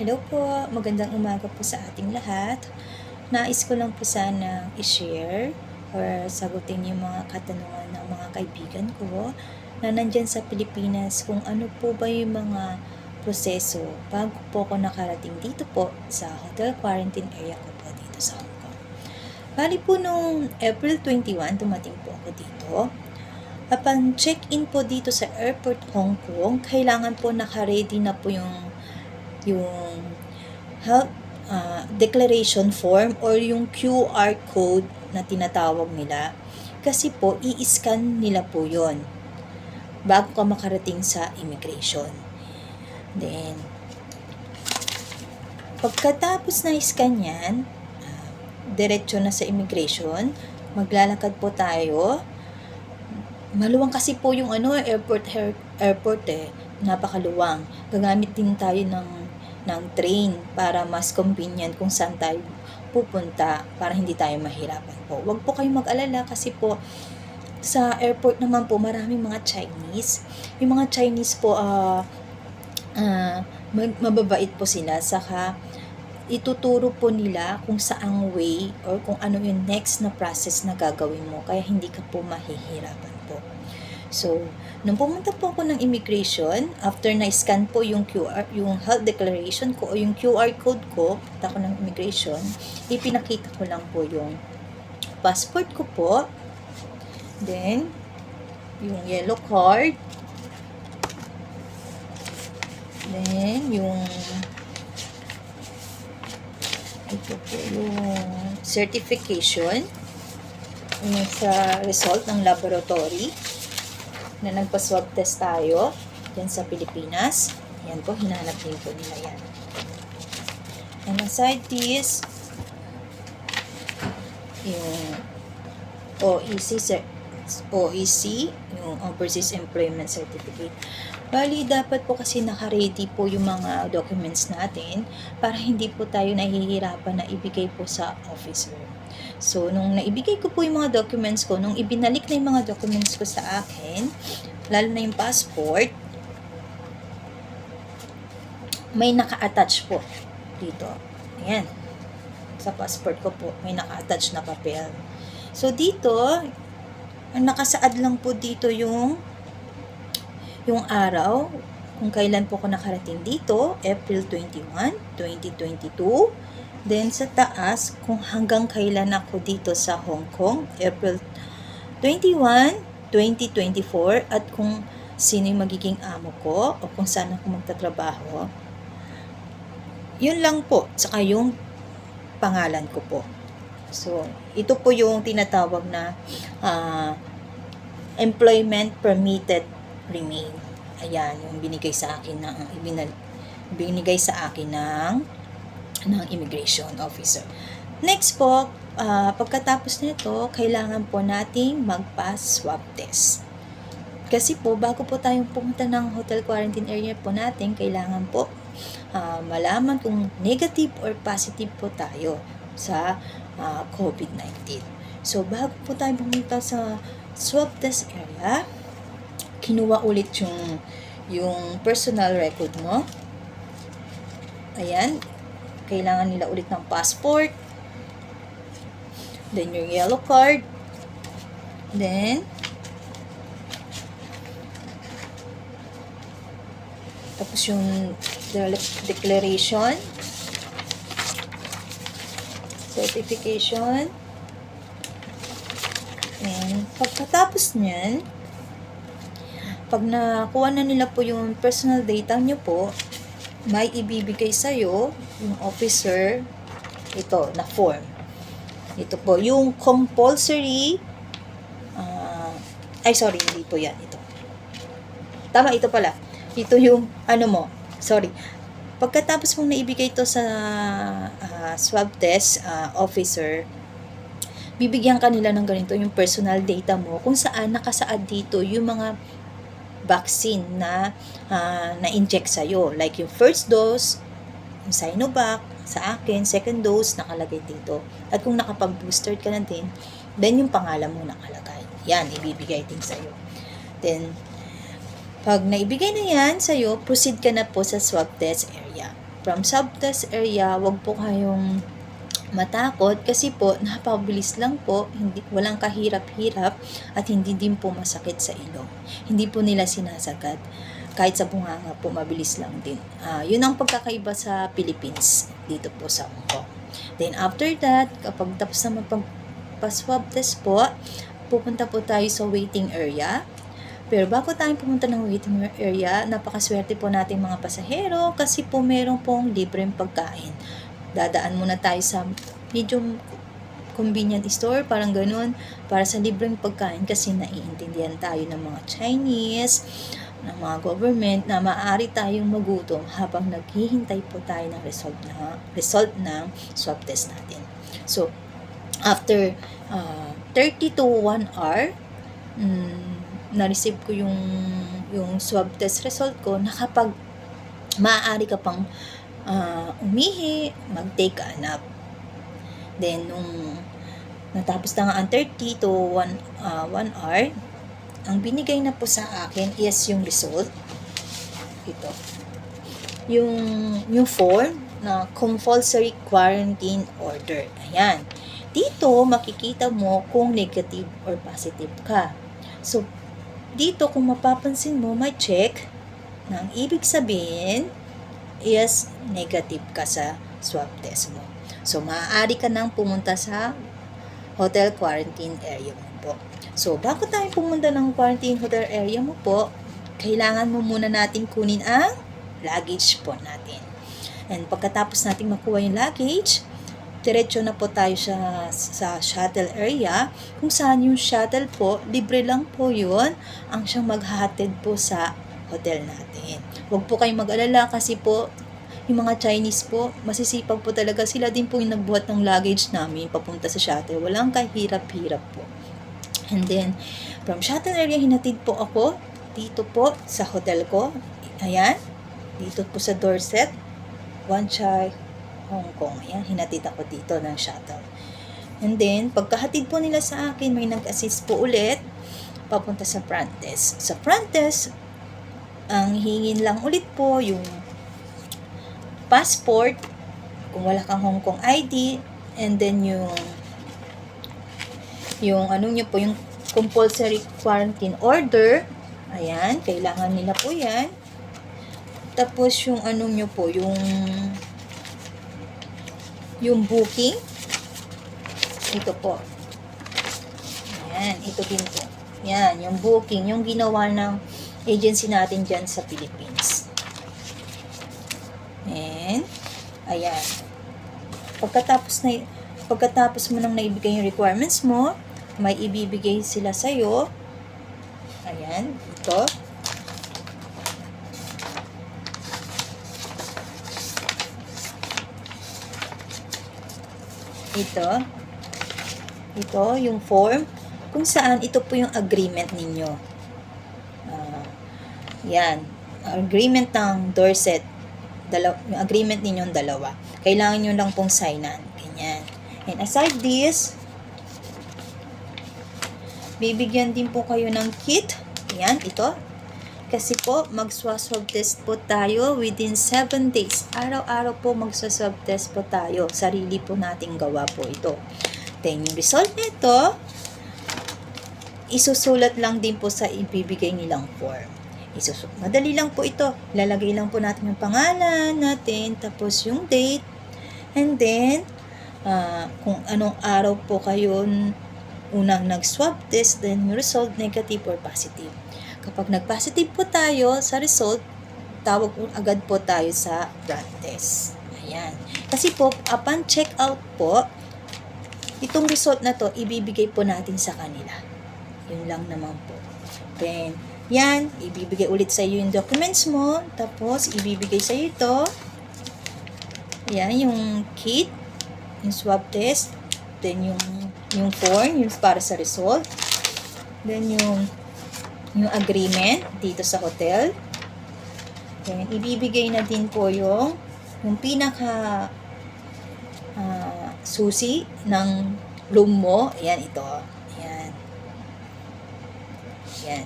Hello po, magandang umaga po sa ating lahat. Nais ko lang po sana i-share or sagutin yung mga katanungan ng mga kaibigan ko na nandyan sa Pilipinas kung ano po ba yung mga proseso bago po ako nakarating dito po sa hotel quarantine area ko po dito sa Hong Kong. Bali po nung April 21, dumating po ako dito. Upon check-in po dito sa airport Hong Kong, kailangan po naka-ready na po yung health declaration form or yung QR code na tinatawag nila. Kasi po, i-scan nila po yon bago ka makarating sa immigration. Then, pagkatapos na i-scan yan, diretso na sa immigration, maglalakad po tayo. Maluwang kasi po yung airport napakaluwang. Gagamit din tayo ng train para mas convenient kung saan tayo pupunta para hindi tayo mahirapan po. Huwag po kayong mag-alala kasi po sa airport naman po maraming mga Chinese. Yung mga Chinese po mababait po sila, saka ituturo po nila kung saang way or kung ano yung next na process na gagawin mo, kaya hindi ka po mahihirapan po. So, nung pumunta po ako ng immigration, after na-scan po yung health declaration ko o yung QR code ko, punta ko ng immigration, ipinakita ko lang po yung passport ko po, then, yung yellow card, then, yung ito po yung certification yung sa result ng laboratory na nagpa-swab test tayo dyan sa Pilipinas. Yan po, hinanap din po nila yan. And aside this, yung OEC, yung Overseas Employment Certificate. Bali, dapat po kasi naka-ready po yung mga documents natin para hindi po tayo nahihirapan na ibigay po sa officer. So, nung naibigay ko po yung mga documents ko, nung ibinalik na yung mga documents ko sa akin, lalo na yung passport, may naka-attach po dito. Ayan. Sa passport ko po, may naka-attach na papel. So, dito, nakasaad lang po dito yung araw, kung kailan po ako nakarating dito, April 21, 2022. Then, sa taas, kung hanggang kailan ako dito sa Hong Kong, April 21, 2024, at kung sino yung magiging amo ko, o kung saan ako magtatrabaho. Yun lang po, saka yung pangalan ko po. So, ito po yung tinatawag na employment permitted remain. Ayan, yung binigay sa akin ng immigration officer. Next po, pagkatapos nito, kailangan po nating magpa swab test. Kasi po, bago po tayong pumunta ng hotel quarantine area po natin, kailangan po malaman kung negative or positive po tayo sa COVID-19. So, bago po tayo pumunta sa swab test area, kinuha ulit yung personal record mo. Ayan. Kailangan nila ulit ng passport. Then, your yellow card. Then, tapos yung declaration, certification. And, pagkatapos niyan, pag nakuha na nila po yung personal data nyo po, may ibibigay sa'yo yung officer ito na form. Ito po, yung compulsory hindi po yan. Ito. Tama, ito pala. Ito yung, pagkatapos mong naibigay ito sa swab test officer, bibigyan kanila ng ganito yung personal data mo kung saan nakasaad dito yung mga vaccine na na-inject sa'yo. Like yung first dose, yung Sinovac, sa akin, second dose, nakalagay dito. At kung nakapag-booster ka na din, then yung pangalan mo nakalagay. Yan, ibibigay din sa'yo. Then, pag naibigay na yan sa'yo, proceed ka na po sa swab test area. from subtest area, wag po kayong matakot kasi po napabilis lang po, walang kahirap-hirap at hindi din po masakit sa ilong. Hindi po nila sinasagad. Kahit sa bunganga po, mabilis lang din. Yun ang pagkakaiba sa Philippines dito po sa Hong Kong. Then after that, kapag tapos na magpa-swab test po, pupunta po tayo sa waiting area. Pero bago tayo pumunta ng waiting area, napakaswerte po nating mga pasahero kasi po meron pong libreng pagkain. Dadaan muna tayo sa medium convenient store, parang ganun, para sa libreng pagkain kasi naiintindihan tayo ng mga Chinese, ng mga government na maaari tayong magutom habang naghihintay po tayo ng result ng swab test natin. So, after 30 to 1 hour, na-receive ko yung swab test result ko na kapag maaari ka pang umihi, mag-take a nap. Then, nung natapos na nga ang 30 to 1 hour, ang binigay na po sa akin is yung result. Ito. Yung form na compulsory quarantine order. Ayan. Dito, makikita mo kung negative or positive ka. So, dito kung mapapansin mo, may check na ang ibig sabihin is negative ka sa swab test mo. So, maaari ka nang pumunta sa hotel quarantine area mo po. So, bago tayo pumunta ng quarantine hotel area mo po, kailangan mo muna natin kunin ang luggage po natin. And pagkatapos natin makuha yung luggage, diretso na po tayo sa shuttle area, kung saan yung shuttle po, libre lang po yun, ang siyang maghahatid po sa hotel natin. Huwag po kayong mag-alala kasi po, yung mga Chinese po, masisipag po talaga. Sila din po yung nagbuhat ng luggage namin papunta sa shuttle. Walang kahirap-hirap po. And then, from shuttle area, hinatid po ako dito po sa hotel ko. Ayan. Dito po sa Dorset, Wan Chai, Hong Kong. Ayan, hinatid ako dito ng shuttle. And then, pagkahatid po nila sa akin, may nag-assist po ulit papunta sa front desk. Sa front desk, ang hingin lang ulit po yung passport, kung wala kang Hong Kong ID, and then yung ano nyo po, yung compulsory quarantine order. Ayan, kailangan nila po yan. Tapos yung ano nyo po, yung booking. Ito po. Ayan, ito din po. Yan, yung booking, yung ginawa ng agency natin dyan sa Philippines. And, ayan. Pagkatapos mo nang naibigay yung requirements mo, may ibibigay sila sa'yo. Ayan, ito. Ito, yung form, kung saan ito po yung agreement ninyo. Yan, agreement ng Dorset, yung agreement ninyong dalawa. Kailangan nyo lang pong signan. Ganyan. And aside this, bibigyan din po kayo ng kit. Yan, ito. Kasi po, mag-swab test po tayo within 7 days. Araw-araw po mag-swab test po tayo. Sarili po nating gawa po ito. Then, yung result nito, isusulat lang din po sa ibibigay nilang form. Madali lang po ito. Lalagay lang po natin yung pangalan natin, tapos yung date, and then, kung anong araw po kayo unang nag-swab test, then yung result, negative or positive. Kapag nag-positive po tayo sa result, tawag agad po tayo sa blood test. Ayan. Kasi po, upon check out po, itong result na to, ibibigay po natin sa kanila. Yun lang naman po. Then, yan, ibibigay ulit sa iyo yung documents mo, tapos ibibigay sa iyo ito. Yan, yung kit, yung swab test, then yung form, yung para sa result, then yung agreement dito sa hotel. Then, ibibigay na din po yung pinaka susi ng room mo. Ayan, ito. Ayan. Ayan.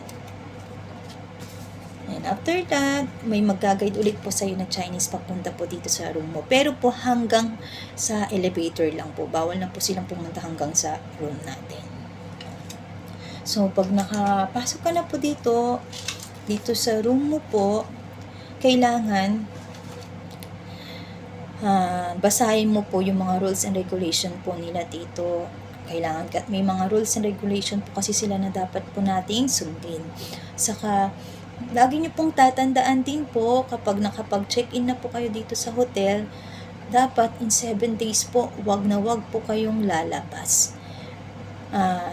And after that, may mag-guide ulit po sa'yo na Chinese papunta po dito sa room mo. Pero po hanggang sa elevator lang po. Bawal na po silang pumunta hanggang sa room natin. So, pag nakapasok ka na po dito sa room mo po, kailangan basahin mo po yung mga rules and regulation po nila dito. Kailangan, may mga rules and regulation po kasi sila na dapat po nating sundin. Saka, lagi nyo pong tatandaan din po kapag nakapag-check-in na po kayo dito sa hotel, dapat in 7 days po, wag na wag po kayong lalabas.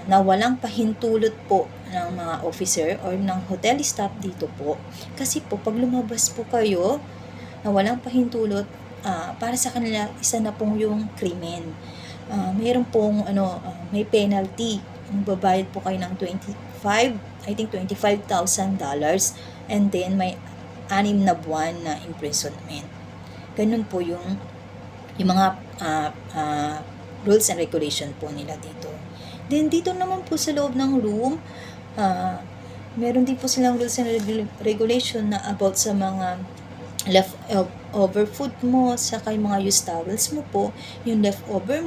Na walang pahintulot po ng mga officer or ng hotel staff dito po. Kasi po, pag lumabas po kayo na walang pahintulot, para sa kanila, isa na pong yung krimen. Mayroon pong may penalty. Babayad po kayo ng $25,000 and then may 6 na buwan na imprisonment. Ganun po yung mga rules and regulation po nila dito. Then dito naman po sa loob ng room, meron din po silang rules and regulation na about sa mga leftover food mo, saka yung mga used towels mo po. Yung leftover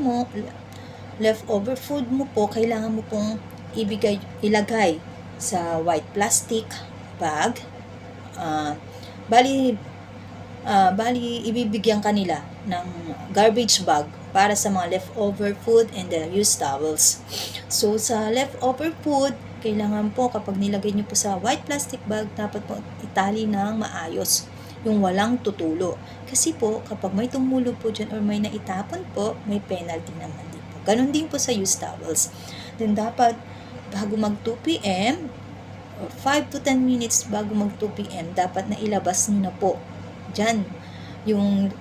food mo po, kailangan mo pong ilagay sa white plastic bag. Bali ibibigyan kanila ng garbage bag para sa mga leftover food and the used towels. So, sa leftover food, kailangan po kapag nilagay nyo po sa white plastic bag, dapat po itali ng maayos, yung walang tutulo. Kasi po, kapag may tumulo po dyan or may naitapon po, may penalty naman din po. Ganon din po sa used towels. Then, dapat bago mag 2 p.m., 5 to 10 minutes bago mag 2 p.m., dapat na ilabas nyo na po dyan yung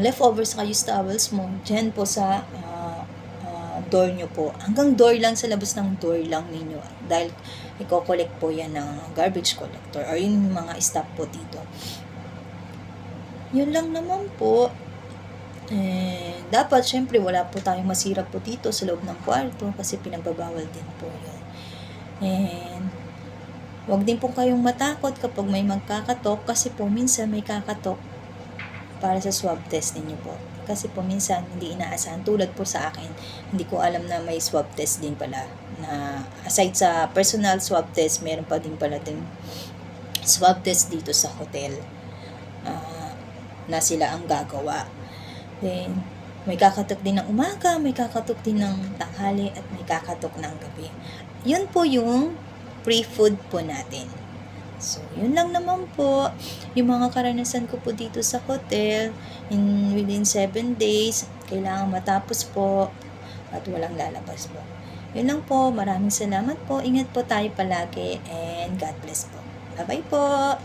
leftovers sa used towels mo dyan po sa door nyo po. Hanggang door lang, sa labas ng door lang ninyo. Dahil i-collect po yan ng garbage collector or yung mga staff po dito. Yun lang naman po. Dapat, syempre, wala po tayong masira po dito sa loob ng kwarto kasi pinagbabawal din po yun. And wag din po kayong matakot kapag may magkakatok kasi po minsan may kakatok para sa swab test ninyo po. Kasi po minsan hindi inaasahan. Tulad po sa akin, hindi ko alam na may swab test din pala. Na aside sa personal swab test, meron pa din pala din swab test dito sa hotel na sila ang gagawa. Then, may kakatok din ng umaga, may kakatok din ng tanghali, at may kakatok ng gabi. Yun po yung pre-food po natin. So, yun lang naman po. Yung mga karanasan ko po dito sa hotel, within 7 days, kailangan matapos po at walang lalabas po. Yun lang po. Maraming salamat po. Ingat po tayo palagi and God bless po. Bye-bye po.